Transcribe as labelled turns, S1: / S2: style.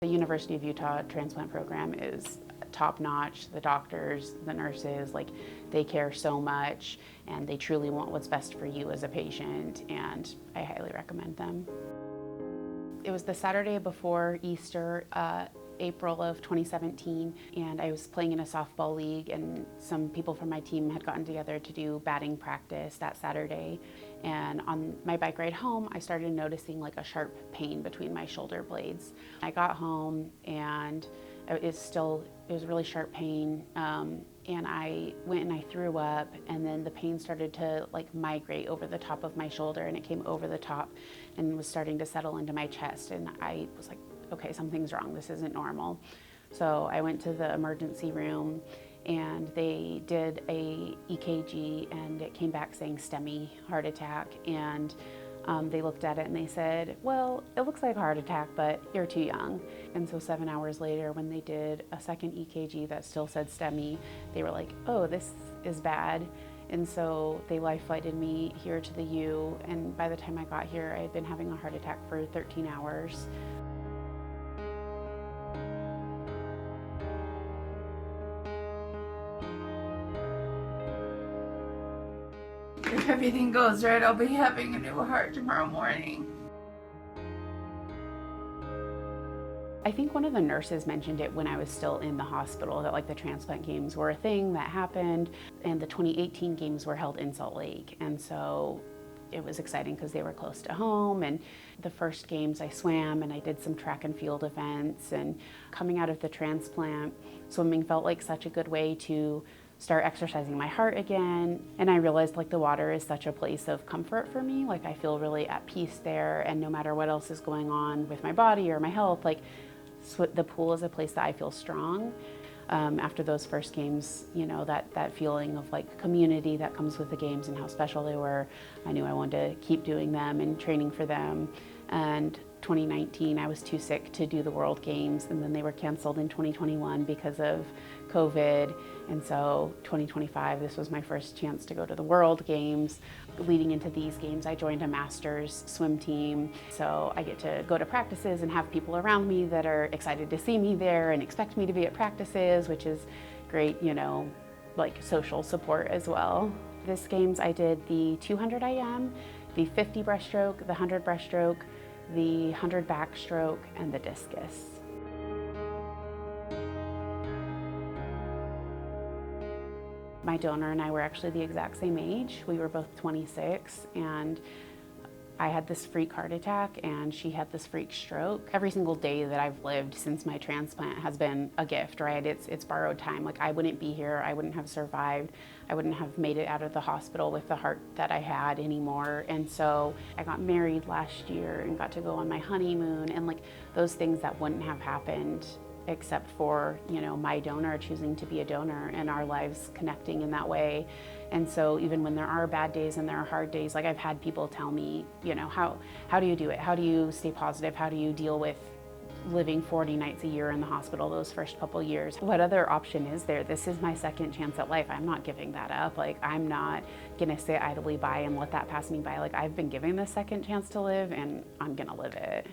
S1: The University of Utah transplant program is top notch. The doctors, the nurses, like they care so much and they truly want what's best for you as a patient, and I highly recommend them. It was the Saturday before Easter, April of 2017, and I was playing in a softball league, and some people from my team had gotten together to do batting practice that Saturday. And on my bike ride home, I started noticing like a sharp pain between my shoulder blades. I got home and it was really sharp pain, and I went and I threw up, and then the pain started to like migrate over the top of my shoulder, and it came over the top and was starting to settle into my chest, and I was like, okay, something's wrong, this isn't normal. So I went to the emergency room and they did a EKG, and it came back saying STEMI, heart attack, and they looked at it and they said, well, it looks like a heart attack, but you're too young. And so 7 hours later, when they did a second EKG that still said STEMI, they were like, oh, this is bad. And so they life flighted me here to the U, and by the time I got here, I had been having a heart attack for 13 hours.
S2: If everything goes right, I'll be having a new heart tomorrow morning.
S1: I think one of the nurses mentioned it when I was still in the hospital, that like the transplant games were a thing that happened, and the 2018 games were held in Salt Lake. And so it was exciting because they were close to home, and the first games I swam and I did some track and field events, and coming out of the transplant, swimming felt like such a good way to start exercising my heart again. And I realized like the water is such a place of comfort for me. Like I feel really at peace there, and no matter what else is going on with my body or my health, like the pool is a place that I feel strong. After those first games, you know, that feeling of like community that comes with the games and how special they were, I knew I wanted to keep doing them and training for them. And 2019, I was too sick to do the World Games, and then they were canceled in 2021 because of COVID. And so 2025, this was my first chance to go to the World Games. Leading into these games, I joined a master's swim team. So I get to go to practices and have people around me that are excited to see me there and expect me to be at practices, which is great, you know, like social support as well. This games, I did the 200 IM, the 50 breaststroke, the 100 breaststroke, the 100 backstroke, and the discus. My donor and I were actually the exact same age. We were both 26, and I had this freak heart attack and she had this freak stroke. Every single day that I've lived since my transplant has been a gift, right? It's borrowed time. Like I wouldn't be here, I wouldn't have survived, I wouldn't have made it out of the hospital with the heart that I had anymore. And so I got married last year and got to go on my honeymoon, and like those things that wouldn't have happened except for, you know, my donor choosing to be a donor and our lives connecting in that way. And so even when there are bad days and there are hard days, like I've had people tell me, you know, how do you do it? How do you stay positive? How do you deal with living 40 nights a year in the hospital those first couple years? What other option is there? This is my second chance at life. I'm not giving that up. Like I'm not gonna sit idly by and let that pass me by. Like I've been given this second chance to live, and I'm gonna live it.